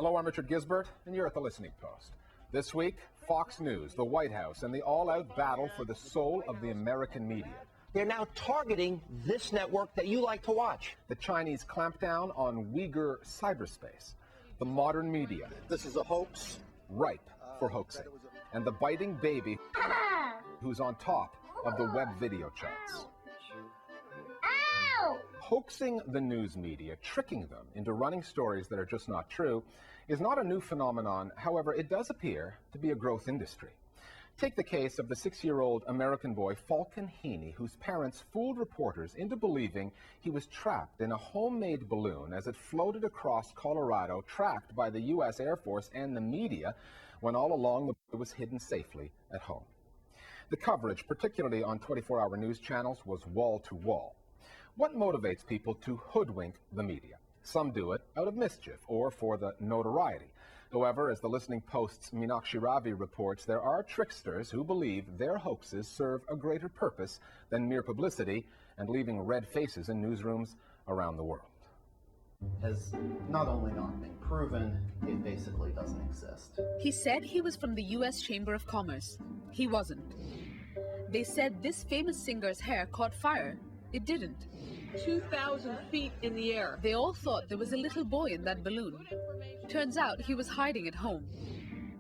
Hello, I'm Richard Gisbert, and you're at the Listening Post. This week, Fox News, the White House, and the all-out battle for the soul of the American media. They're now targeting this network that you like to watch. The Chinese clampdown on Uyghur cyberspace. The modern media. This is a hoax. Ripe for hoaxing. And the biting baby who's on top of the web video charts. Hoaxing the news media, tricking them into running stories that are just not true, is not a new phenomenon. However, it does appear to be a growth industry. Take the case of the 6-year-old American boy Falcon Heaney, whose parents fooled reporters into believing he was trapped in a homemade balloon as it floated across Colorado, tracked by the U.S. Air Force and the media, when all along the boy was hidden safely at home. The coverage, particularly on 24-hour news channels, was wall-to-wall. What motivates people to hoodwink the media? Some do it out of mischief or for the notoriety. However, as the Listening Post's Meenakshi Ravi reports, there are tricksters who believe their hoaxes serve a greater purpose than mere publicity and leaving red faces in newsrooms around the world. Has not only not been proven, it basically doesn't exist. He said he was from the U.S. Chamber of Commerce. He wasn't. They said this famous singer's hair caught fire. It didn't. 2,000 feet in the air. They all thought there was a little boy in that balloon. Turns out he was hiding at home.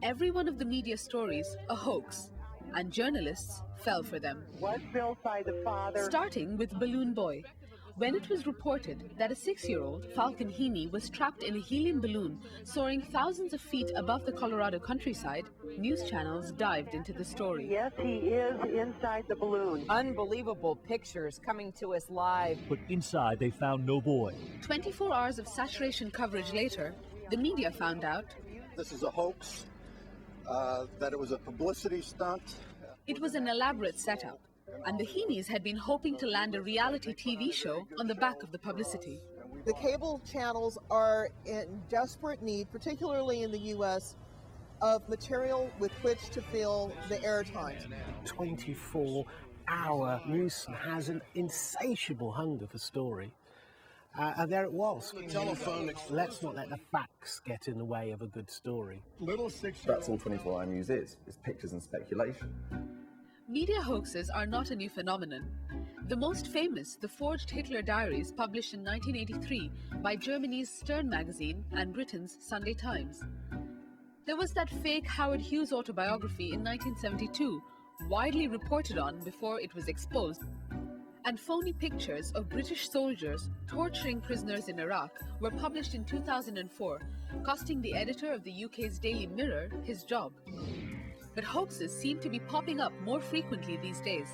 Every one of the media stories a hoax, and journalists fell for them. Was built by the father. Starting with Balloon Boy. When it was reported that a 6-year-old, Falcon Heaney, was trapped in a helium balloon soaring thousands of feet above the Colorado countryside, news channels dived into the story. Yes, he is inside the balloon. Unbelievable pictures coming to us live. But inside they found no boy. 24 hours of saturation coverage later, the media found out This is a hoax, that it was a publicity stunt. it was an elaborate setup, and the Heeneys had been hoping to land a reality TV show on the back of the publicity. The cable channels are in desperate need, particularly in the U.S., of material with which to fill the airtime. 24-hour news has an insatiable hunger for story. And there it was. Let's not let the facts get in the way of a good story. That's all 24-hour news is pictures and speculation. Media hoaxes are not a new phenomenon. The most famous, the forged Hitler diaries, published in 1983 by Germany's Stern magazine and Britain's Sunday Times. There was that fake Howard Hughes autobiography in 1972, widely reported on before it was exposed. And phony pictures of British soldiers torturing prisoners in Iraq were published in 2004, costing the editor of the UK's Daily Mirror his job. But hoaxes seem to be popping up more frequently these days.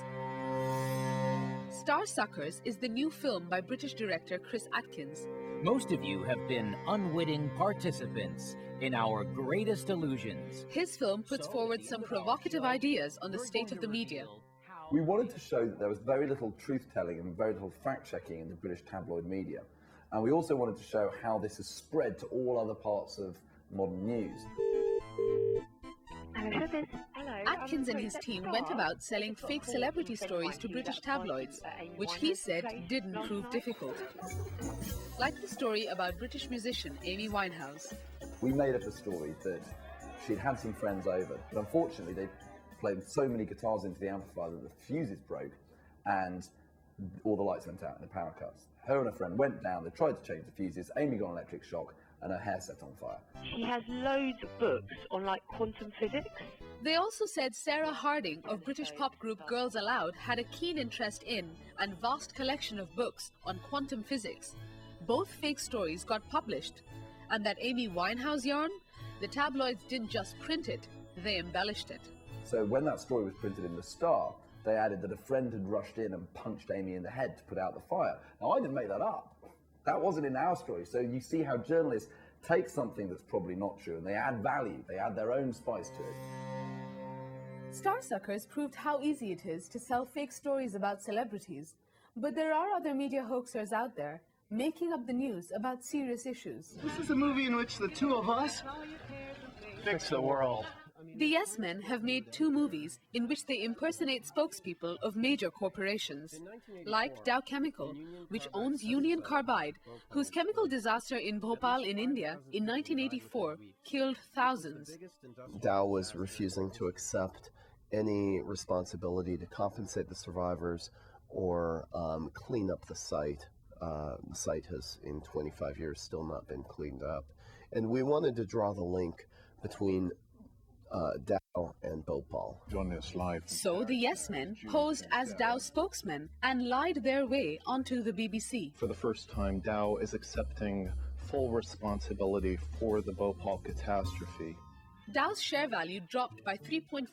Starsuckers is the new film by British director Chris Atkins. Most of you have been unwitting participants in our greatest illusions. His film puts forward some provocative ideas on the state of the media. We wanted to show that there was very little truth-telling and very little fact-checking in the British tabloid media. And we also wanted to show how this has spread to all other parts of modern news. Atkins and his team went about selling fake celebrity stories to British tabloids, which he said didn't prove difficult. Like the story about British musician Amy Winehouse. We made up a story that she'd had some friends over, but unfortunately they played so many guitars into the amplifier that the fuses broke and all the lights went out in the power cuts. Her and her friend went down, they tried to change the fuses, Amy got an electric shock and her hair set on fire. She has loads of books on quantum physics. They also said Sarah Harding of British pop group Girls Aloud had a keen interest in and vast collection of books on quantum physics. Both fake stories got published. And that Amy Winehouse yarn? The tabloids didn't just print it, they embellished it. So when that story was printed in The Star, they added that a friend had rushed in and punched Amy in the head to put out the fire. Now, I didn't make that up. That wasn't in our story. So you see how journalists take something that's probably not true and they add value, they add their own spice to it. Starsuckers proved how easy it is to sell fake stories about celebrities. But there are other media hoaxers out there making up the news about serious issues. This is a movie in which the two of us fix the world. The Yes Men have made 2 movies in which they impersonate spokespeople of major corporations, like Dow Chemical, which owns Union Carbide, whose chemical disaster in Bhopal in India in 1984 killed thousands. Dow was refusing to accept any responsibility to compensate the survivors or clean up the site. The site has, in 25 years, still not been cleaned up. And we wanted to draw the link between Dow and Bhopal. So the Yes Men posed as Dow's spokesmen and lied their way onto the BBC. For the first time, Dow is accepting full responsibility for the Bhopal catastrophe. Dow's share value dropped by 3.4%,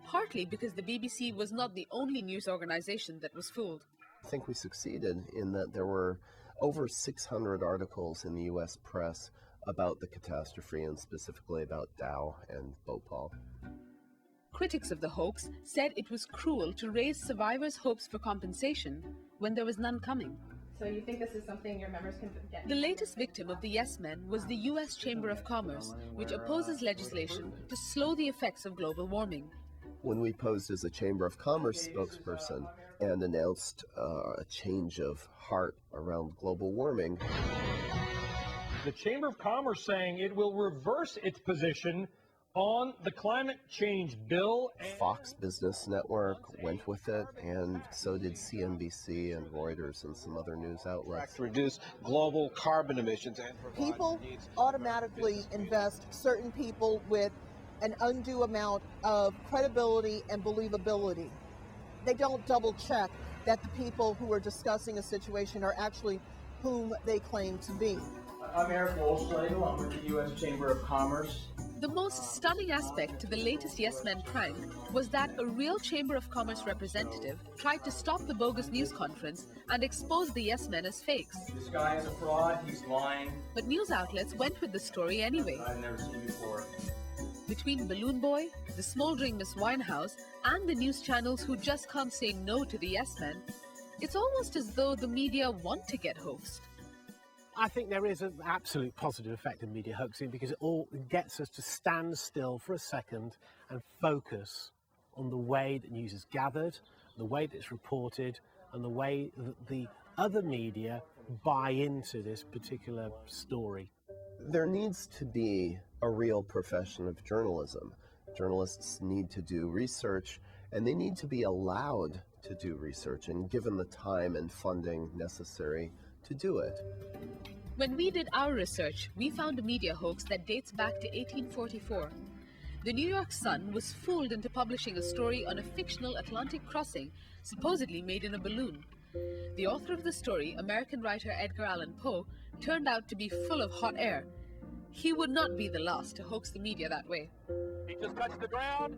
partly because the BBC was not the only news organization that was fooled. I think we succeeded in that there were over 600 articles in the U.S. press about the catastrophe and specifically about Dow and Bhopal. Critics of the hoax said it was cruel to raise survivors' hopes for compensation when there was none coming. So you think this is something your members can get? The latest victim of the Yes Men was the U.S. Chamber of Commerce, which opposes legislation to slow the effects of global warming. When we posed as a Chamber of Commerce spokesperson and announced a change of heart around global warming, the Chamber of Commerce saying it will reverse its position on the climate change bill. Fox Business Network went with it, and so did CNBC and Reuters and some other news outlets. Reduce global carbon emissions and people automatically invest certain people with an undue amount of credibility and believability. They don't double check that the people who are discussing a situation are actually whom they claim to be. I'm Eric Wolfslagel. I'm with the U.S. Chamber of Commerce. The most stunning aspect to the latest Yes Men prank was that a real Chamber of Commerce representative tried to stop the bogus news conference and expose the Yes Men as fakes. This guy is a fraud. He's lying. But news outlets went with the story anyway. I've never seen before. Between Balloon Boy, the smoldering Miss Winehouse, and the news channels who just can't say no to the Yes Men, it's almost as though the media want to get hoaxed. I think there is an absolute positive effect in media hoaxing because it all gets us to stand still for a second and focus on the way that news is gathered, the way that it's reported, and the way that the other media buy into this particular story. There needs to be a real profession of journalism. Journalists need to do research, and they need to be allowed to do research and given the time and funding necessary to do it. When we did our research, we found a media hoax that dates back to 1844. The New York Sun was fooled into publishing a story on a fictional Atlantic crossing, supposedly made in a balloon. The author of the story, American writer Edgar Allan Poe, turned out to be full of hot air. He would not be the last to hoax the media that way. He just touched the ground.